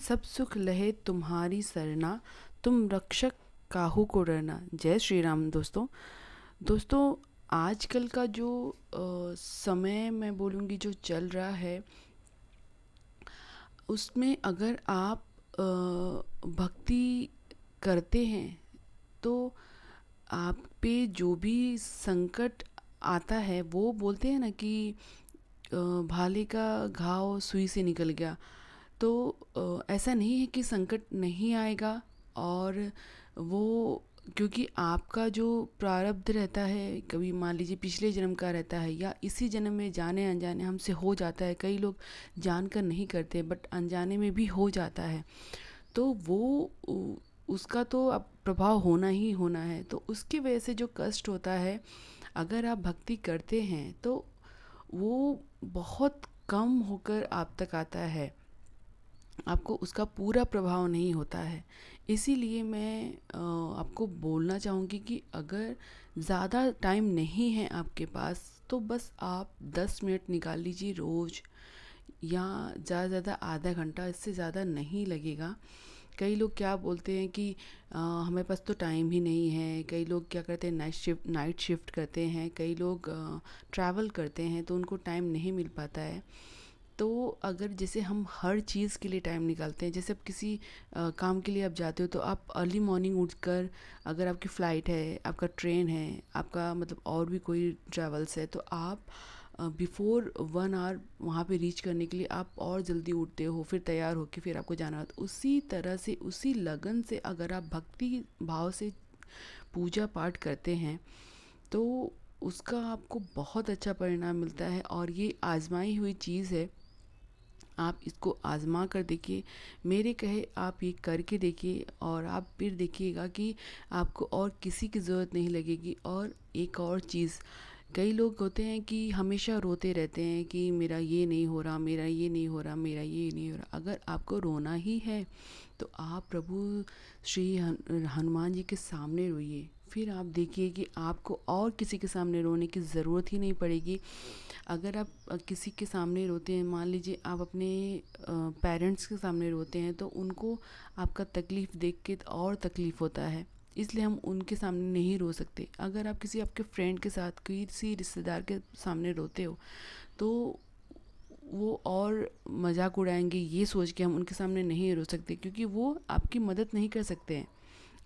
सब सुख लहे तुम्हारी सरना, तुम रक्षक काहू को डरना। जय श्री राम। दोस्तों, आजकल का जो समय मैं बोलूँगी जो चल रहा है, उसमें अगर आप भक्ति करते हैं तो आप पे जो भी संकट आता है, वो बोलते हैं ना कि भाले का घाव सुई से निकल गया। तो ऐसा नहीं है कि संकट नहीं आएगा। और वो क्योंकि आपका जो प्रारब्ध रहता है, कभी मान लीजिए पिछले जन्म का रहता है या इसी जन्म में जाने अनजाने हमसे हो जाता है। कई लोग जानकर नहीं करते बट अनजाने में भी हो जाता है। तो वो उसका तो अब प्रभाव होना ही होना है। तो उसकी वजह से जो कष्ट होता है, अगर आप भक्ति करते हैं तो वो बहुत कम होकर आप तक आता है, आपको उसका पूरा प्रभाव नहीं होता है। इसीलिए मैं आपको बोलना चाहूँगी कि अगर ज़्यादा टाइम नहीं है आपके पास, तो बस आप 10 मिनट निकाल लीजिए रोज़, या ज़्यादा से ज़्यादा आधा घंटा, इससे ज़्यादा नहीं लगेगा। कई लोग क्या बोलते हैं कि हमें पास तो टाइम ही नहीं है। कई लोग क्या करते हैं, नाइट शिफ्ट करते हैं। कई लोग ट्रैवल करते हैं तो उनको टाइम नहीं मिल पाता है। तो अगर जैसे हम हर चीज़ के लिए टाइम निकालते हैं, जैसे अब किसी काम के लिए आप जाते हो तो आप अर्ली मॉर्निंग उठकर, अगर आपकी फ़्लाइट है, आपका ट्रेन है, आपका मतलब और भी कोई ट्रैवल्स है, तो आप बिफ़ोर 1 आवर वहाँ पे रीच करने के लिए आप और जल्दी उठते हो, फिर तैयार होके फिर आपको जाना होता है। उसी तरह से, उसी लगन से अगर आप भक्ति भाव से पूजा पाठ करते हैं तो उसका आपको बहुत अच्छा परिणाम मिलता है। और ये आजमाई हुई चीज़ है, आप इसको आज़मा कर देखिए। मेरे कहे आप ये करके देखिए और आप फिर देखिएगा कि आपको और किसी की ज़रूरत नहीं लगेगी। और एक और चीज़, कई लोग होते हैं कि हमेशा रोते रहते हैं कि मेरा ये नहीं हो रहा, मेरा ये नहीं हो रहा, मेरा ये नहीं हो रहा। अगर आपको रोना ही है तो आप प्रभु श्री हनुमान जी के सामने रोइए। फिर आप देखिए कि आपको और किसी के सामने रोने की ज़रूरत ही नहीं पड़ेगी। अगर आप किसी के सामने रोते हैं, मान लीजिए आप अपने पेरेंट्स के सामने रोते हैं, तो उनको आपका तकलीफ़ देख के तो और तकलीफ़ होता है, इसलिए हम उनके सामने नहीं रो सकते। अगर आप किसी आपके फ्रेंड के साथ, किसी रिश्तेदार के सामने रोते हो, तो वो और मजाक उड़ाएंगे, ये सोच के हम उनके सामने नहीं रो सकते, क्योंकि वो आपकी मदद नहीं कर सकते हैं।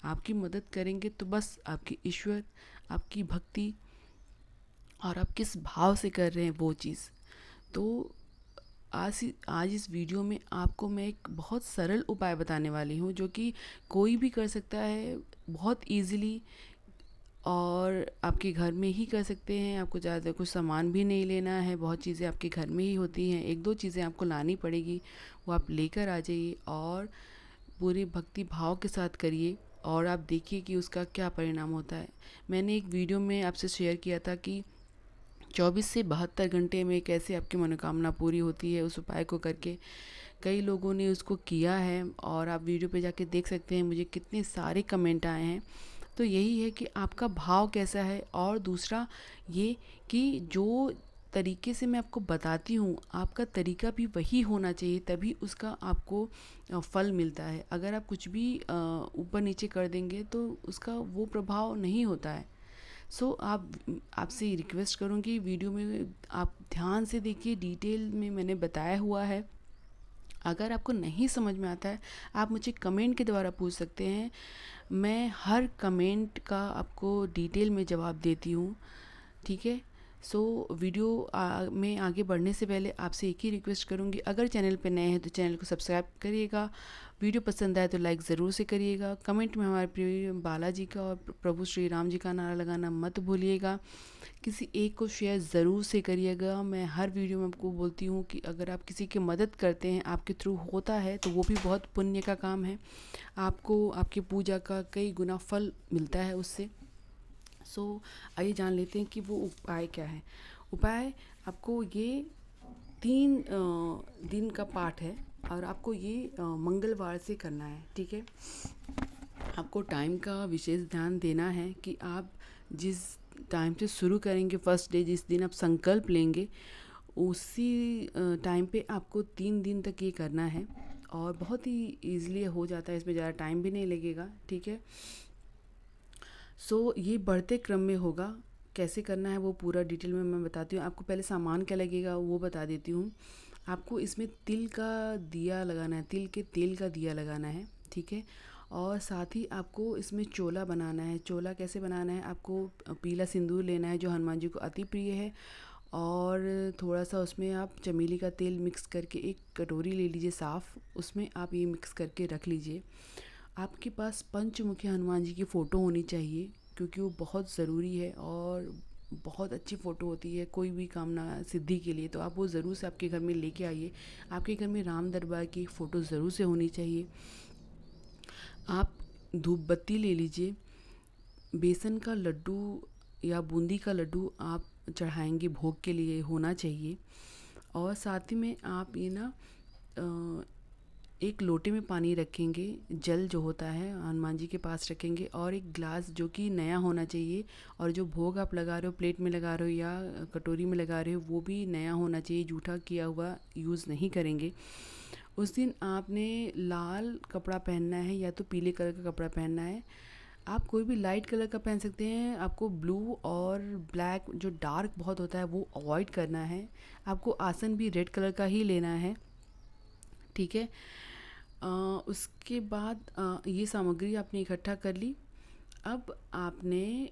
आपकी मदद करेंगे तो बस आपके ईश्वर, आपकी भक्ति, और आप किस भाव से कर रहे हैं वो चीज़। तो आज इस वीडियो में आपको मैं एक बहुत सरल उपाय बताने वाली हूँ, जो कि कोई भी कर सकता है बहुत इजीली, और आपके घर में ही कर सकते हैं। आपको ज़्यादा कुछ सामान भी नहीं लेना है, बहुत चीज़ें आपके घर में ही होती हैं। एक दो चीज़ें आपको लानी पड़ेगी, वो आप लेकर आ जाइए और पूरे भक्ति भाव के साथ करिए, और आप देखिए कि उसका क्या परिणाम होता है। मैंने एक वीडियो में आपसे शेयर किया था कि 24 से 72 घंटे में कैसे आपकी मनोकामना पूरी होती है उस उपाय को करके। कई लोगों ने उसको किया है और आप वीडियो पे जाके देख सकते हैं, मुझे कितने सारे कमेंट आए हैं। तो यही है कि आपका भाव कैसा है, और दूसरा ये कि जो तरीके से मैं आपको बताती हूँ, आपका तरीका भी वही होना चाहिए, तभी उसका आपको फल मिलता है। अगर आप कुछ भी ऊपर नीचे कर देंगे तो उसका वो प्रभाव नहीं होता है। आप आपसे रिक्वेस्ट करूँगी, वीडियो में आप ध्यान से देखिए, डिटेल में मैंने बताया हुआ है। अगर आपको नहीं समझ में आता है, आप मुझे कमेंट के द्वारा पूछ सकते हैं। मैं हर कमेंट का आपको डिटेल में जवाब देती हूँ, ठीक है। वीडियो में आगे बढ़ने से पहले आपसे एक ही रिक्वेस्ट करूँगी, अगर चैनल पर नए हैं तो चैनल को सब्सक्राइब करिएगा। वीडियो पसंद आए तो लाइक ज़रूर से करिएगा। कमेंट में हमारे प्रिय बालाजी का और प्रभु श्री राम जी का नारा लगाना मत भूलिएगा। किसी एक को शेयर ज़रूर से करिएगा। मैं हर वीडियो में आपको बोलती हूँ कि अगर आप किसी की मदद करते हैं, आपके थ्रू होता है, तो वो भी बहुत पुण्य का काम है। आपको आपकी पूजा का कई गुना फल मिलता है उससे। आइए जान लेते हैं कि वो उपाय क्या है। उपाय आपको ये 3 दिन का पाठ है, और आपको ये मंगलवार से करना है, ठीक है। आपको टाइम का विशेष ध्यान देना है कि आप जिस टाइम से शुरू करेंगे, फर्स्ट डे जिस दिन आप संकल्प लेंगे, उसी टाइम पे आपको 3 दिन तक ये करना है। और बहुत ही ईज़िली हो जाता है, इसमें ज़्यादा टाइम भी नहीं लगेगा, ठीक है। सो ये बढ़ते क्रम में होगा। कैसे करना है वो पूरा डिटेल में मैं बताती हूँ आपको। पहले सामान क्या लगेगा वो बता देती हूँ आपको। इसमें तिल का दिया लगाना है, तिल के तेल का दिया लगाना है, ठीक है। और साथ ही आपको इसमें चोला बनाना है। चोला कैसे बनाना है, आपको पीला सिंदूर लेना है जो हनुमान जी को अति प्रिय है, और थोड़ा सा उसमें आप चमेली का तेल मिक्स करके एक कटोरी ले लीजिए साफ़, उसमें आप ये मिक्स करके रख लीजिए। आपके पास पंचमुखी हनुमान जी की फ़ोटो होनी चाहिए, क्योंकि वो बहुत ज़रूरी है और बहुत अच्छी फ़ोटो होती है कोई भी कामना सिद्धि के लिए। तो आप वो ज़रूर से आपके घर में लेके आइए। आपके घर में राम दरबार की फ़ोटो ज़रूर से होनी चाहिए। आप धूप बत्ती ले लीजिए। बेसन का लड्डू या बूंदी का लड्डू आप चढ़ाएंगे भोग के लिए, होना चाहिए। और साथ ही में आप ये ना एक लोटे में पानी रखेंगे, जल जो होता है हनुमान जी के पास रखेंगे, और एक ग्लास जो कि नया होना चाहिए, और जो भोग आप लगा रहे हो, प्लेट में लगा रहे हो या कटोरी में लगा रहे हो, वो भी नया होना चाहिए, जूठा किया हुआ यूज़ नहीं करेंगे। उस दिन आपने लाल कपड़ा पहनना है या तो पीले कलर का कपड़ा पहनना है। आप कोई भी लाइट कलर का पहन सकते हैं। आपको ब्लू और ब्लैक जो डार्क बहुत होता है वो अवॉइड करना है। आपको आसन भी रेड कलर का ही लेना है, ठीक है। उसके बाद ये सामग्री आपने इकट्ठा कर ली। अब आपने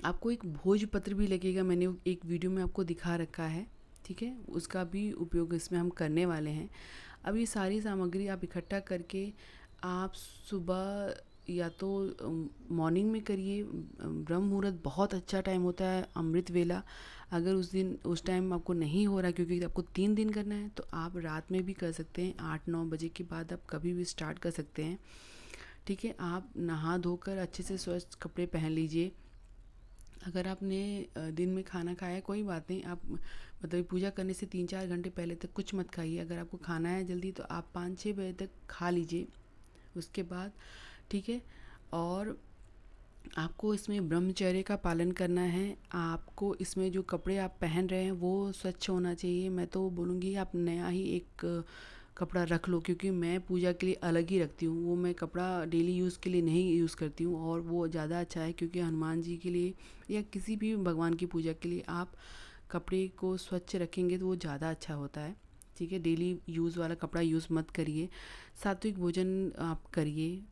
आपको एक भोजपत्र भी लगेगा, मैंने एक वीडियो में आपको दिखा रखा है, ठीक है। उसका भी उपयोग इसमें हम करने वाले हैं। अब ये सारी सामग्री आप इकट्ठा करके आप सुबह या तो मॉर्निंग में करिए। ब्रह्म मुहूर्त बहुत अच्छा टाइम होता है, अमृत वेला। अगर उस टाइम आपको नहीं हो रहा क्योंकि आपको 3 दिन करना है, तो आप रात में भी कर सकते हैं। 8-9 बजे के बाद आप कभी भी स्टार्ट कर सकते हैं, ठीक है। आप नहा धोकर अच्छे से स्वच्छ कपड़े पहन लीजिए। अगर आपने दिन में खाना खाया कोई बात नहीं, आप मतलब पूजा करने से 3-4 घंटे पहले तक कुछ मत खाइए। अगर आपको खाना है जल्दी तो आप 5-6 बजे तक खा लीजिए उसके बाद, ठीक है। और आपको इसमें ब्रह्मचर्य का पालन करना है। आपको इसमें जो कपड़े आप पहन रहे हैं वो स्वच्छ होना चाहिए। मैं तो बोलूँगी आप नया ही एक कपड़ा रख लो, क्योंकि मैं पूजा के लिए अलग ही रखती हूँ। वो मैं कपड़ा डेली यूज़ के लिए नहीं यूज़ करती हूँ, और वो ज़्यादा अच्छा है, क्योंकि हनुमान जी के लिए या किसी भी भगवान की पूजा के लिए आप कपड़े को स्वच्छ रखेंगे तो वो ज़्यादा अच्छा होता है, ठीक है। डेली यूज़ वाला कपड़ा यूज़ मत करिए। सात्विक भोजन आप करिए,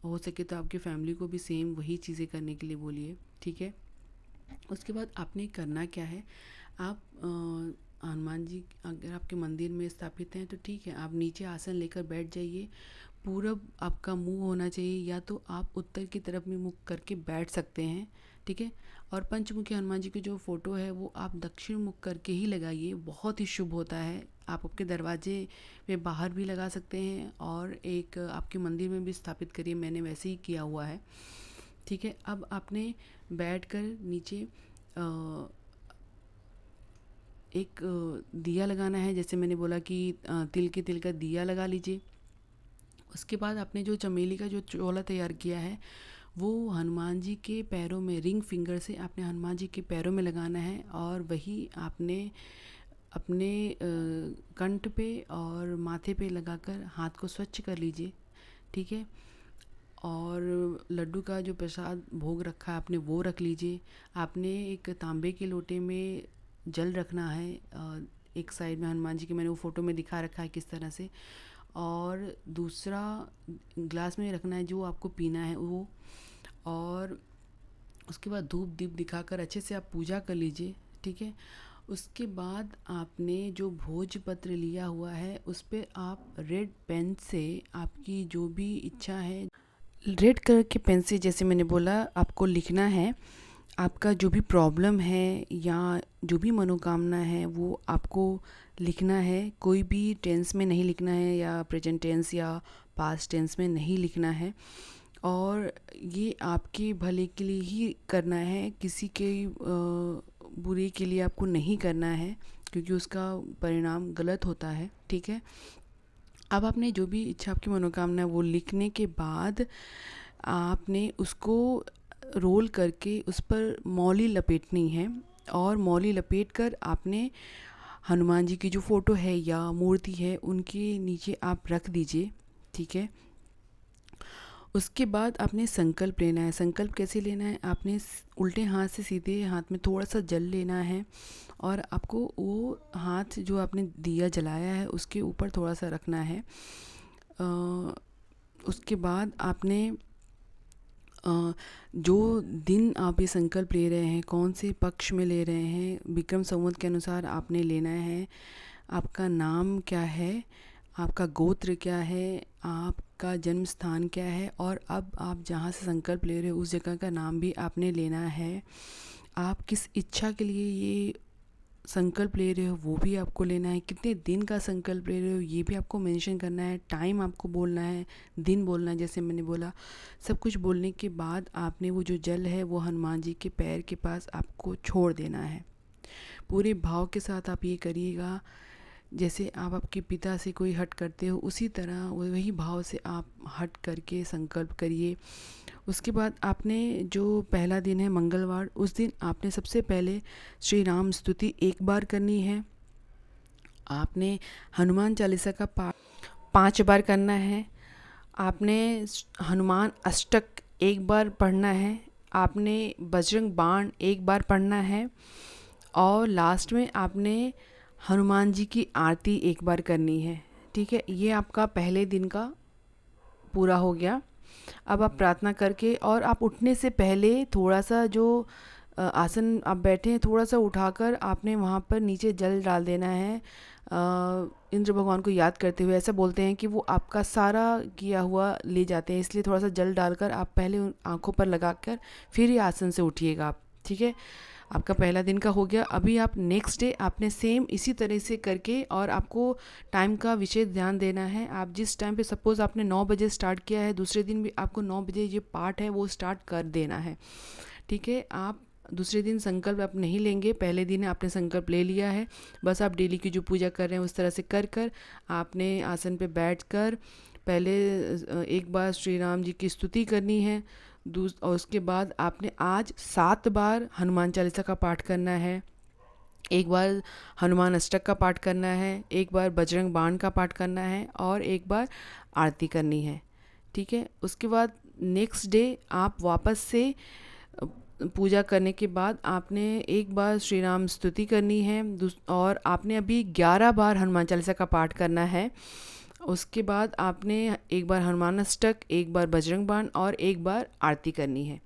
हो सके तो आपकी फैमिली को भी सेम वही चीज़ें करने के लिए बोलिए, ठीक है। उसके बाद आपने करना क्या है, आप हनुमान जी अगर आपके मंदिर में स्थापित हैं तो ठीक है, आप नीचे आसन लेकर बैठ जाइए। पूरब आपका मुंह होना चाहिए, या तो आप उत्तर की तरफ में मुख करके बैठ सकते हैं, ठीक है। और पंचमुखी हनुमान जी की जो फ़ोटो है वो आप दक्षिण मुख करके ही लगाइए, बहुत ही शुभ होता है। आप आपके दरवाजे पे बाहर भी लगा सकते हैं, और एक आपके मंदिर में भी स्थापित करिए, मैंने वैसे ही किया हुआ है, ठीक है। अब आपने बैठकर नीचे एक दिया लगाना है, जैसे मैंने बोला कि तिल का दिया लगा लीजिए। उसके बाद आपने जो चमेली का जो चोला तैयार किया है वो हनुमान जी के पैरों में, रिंग फिंगर से आपने हनुमान जी के पैरों में लगाना है, और वही आपने अपने कंठ पे और माथे पे लगाकर हाथ को स्वच्छ कर लीजिए, ठीक है। और लड्डू का जो प्रसाद भोग रखा है आपने वो रख लीजिए। आपने एक तांबे के लोटे में जल रखना है, एक साइड में हनुमान जी के, मैंने वो फ़ोटो में दिखा रखा है किस तरह से, और दूसरा ग्लास में रखना है जो आपको पीना है वो। और उसके बाद धूप दीप दिखाकर अच्छे से आप पूजा कर लीजिए, ठीक है। उसके बाद आपने जो भोजपत्र लिया हुआ है उस पर आप रेड पेन से आपकी जो भी इच्छा है, रेड कलर के पेन से, जैसे मैंने बोला, आपको लिखना है आपका जो भी प्रॉब्लम है या जो भी मनोकामना है वो आपको लिखना है। कोई भी टेंस में नहीं लिखना है, या प्रेजेंट टेंस या पास्ट टेंस में नहीं लिखना है, और ये आपके भले के लिए ही करना है, किसी के बुरे के लिए आपको नहीं करना है, क्योंकि उसका परिणाम गलत होता है, ठीक है। अब आपने जो भी इच्छा, आपकी मनोकामना है वो लिखने के बाद आपने उसको रोल करके उस पर मौली लपेटनी है, और मौली लपेट कर आपने हनुमान जी की जो फ़ोटो है या मूर्ति है उनके नीचे आप रख दीजिए, ठीक है। उसके बाद आपने संकल्प लेना है। संकल्प कैसे लेना है? आपने उल्टे हाथ से सीधे हाथ में थोड़ा सा जल लेना है और आपको वो हाथ जो आपने दिया जलाया है उसके ऊपर थोड़ा सा रखना है। उसके बाद आपने जो दिन आप ये संकल्प ले रहे हैं, कौन से पक्ष में ले रहे हैं, विक्रम संवत के अनुसार आपने लेना है। आपका नाम क्या है, आपका गोत्र क्या है, आपका जन्म स्थान क्या है, और अब आप जहाँ से संकल्प ले रहे हो उस जगह का नाम भी आपने लेना है। आप किस इच्छा के लिए ये संकल्प ले रहे हो वो भी आपको लेना है। कितने दिन का संकल्प ले रहे हो ये भी आपको मेंशन करना है। टाइम आपको बोलना है, दिन बोलना है, जैसे मैंने बोला। सब कुछ बोलने के बाद आपने वो जो जल है वो हनुमान जी के पैर के पास आपको छोड़ देना है। पूरे भाव के साथ आप ये करिएगा, जैसे आप आपके पिता से कोई हट करते हो उसी तरह वही भाव से आप हट करके संकल्प करिए। उसके बाद आपने जो पहला दिन है मंगलवार, उस दिन आपने सबसे पहले श्री राम स्तुति 1 बार करनी है। आपने हनुमान चालीसा का पाठ 5 बार करना है। आपने हनुमान अष्टक 1 बार पढ़ना है। आपने बजरंग बाण 1 बार पढ़ना है। और लास्ट में आपने हनुमान जी की आरती 1 बार करनी है, ठीक है। ये आपका पहले दिन का पूरा हो गया। अब आप प्रार्थना करके और आप उठने से पहले थोड़ा सा जो आसन आप बैठे हैं थोड़ा सा उठाकर आपने वहाँ पर नीचे जल डाल देना है। इंद्र भगवान को याद करते हुए, ऐसा बोलते हैं कि वो आपका सारा किया हुआ ले जाते हैं, इसलिए थोड़ा सा जल डालकर आप पहले उन आँखों पर लगाकर फिर ही आसन से उठिएगा आप, ठीक है। आपका पहला दिन का हो गया। अभी आप नेक्स्ट डे आपने सेम इसी तरह से करके, और आपको टाइम का विशेष ध्यान देना है। आप जिस टाइम पे सपोज़ आपने 9 बजे स्टार्ट किया है, दूसरे दिन भी आपको 9 बजे ये पाठ है वो स्टार्ट कर देना है, ठीक है। आप दूसरे दिन संकल्प आप नहीं लेंगे, पहले दिन आपने संकल्प ले लिया है। बस आप डेली की जो पूजा कर रहे हैं उस तरह से कर कर आपने आसन पे बैठ कर पहले एक बार श्री राम जी की स्तुति करनी है। और उसके बाद आपने आज 7 बार हनुमान चालीसा का पाठ करना है। 1 बार हनुमान अष्टक का पाठ करना है, 1 बार बजरंग बाण का पाठ करना है और 1 बार आरती करनी है, ठीक है। उसके बाद नेक्स्ट डे आप वापस से पूजा करने के बाद आपने 1 बार श्री राम स्तुति करनी है और आपने अभी 11 बार हनुमान चालीसा का पाठ करना है। उसके बाद आपने 1 बार हनुमान अष्टक, 1 बार बजरंग बाण और 1 बार आरती करनी है,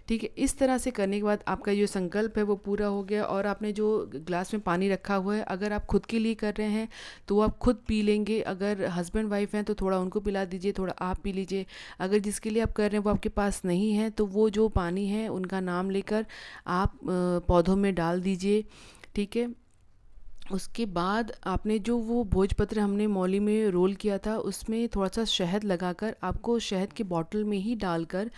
ठीक है। इस तरह से करने के बाद आपका जो संकल्प है वो पूरा हो गया। और आपने जो ग्लास में पानी रखा हुआ है, अगर आप खुद के लिए कर रहे हैं तो वो आप खुद पी लेंगे। अगर हस्बैंड वाइफ हैं तो थोड़ा उनको पिला दीजिए, थोड़ा आप पी लीजिए। अगर जिसके लिए आप कर रहे हैं वो आपके पास नहीं है तो वो जो पानी है उनका नाम लेकर आप पौधों में डाल दीजिए, ठीक है। उसके बाद आपने जो वो भोजपत्र हमने मौली में रोल किया था उसमें थोड़ा सा शहद लगाकर आपको शहद की बॉटल में ही डालकर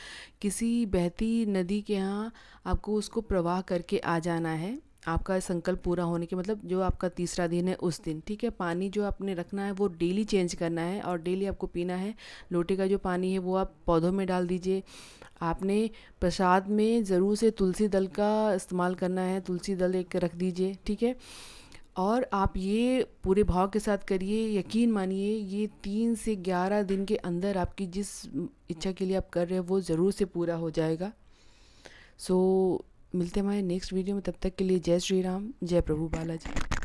किसी बहती नदी के यहाँ आपको उसको प्रवाह करके आ जाना है। आपका संकल्प पूरा होने के मतलब जो आपका तीसरा दिन है उस दिन, ठीक है। पानी जो आपने रखना है वो डेली चेंज करना है और डेली आपको पीना है। लोटे का जो पानी है वो आप पौधों में डाल दीजिए। आपने प्रसाद में ज़रूर से तुलसी दल का इस्तेमाल करना है, तुलसी दल एक रख दीजिए, ठीक है। और आप ये पूरे भाव के साथ करिए, यकीन मानिए ये 3 से 11 दिन के अंदर आपकी जिस इच्छा के लिए आप कर रहे हो वो ज़रूर से पूरा हो जाएगा। सो मिलते हैं हमारे नेक्स्ट वीडियो में, तब तक के लिए जय श्री राम, जय प्रभु बालाजी।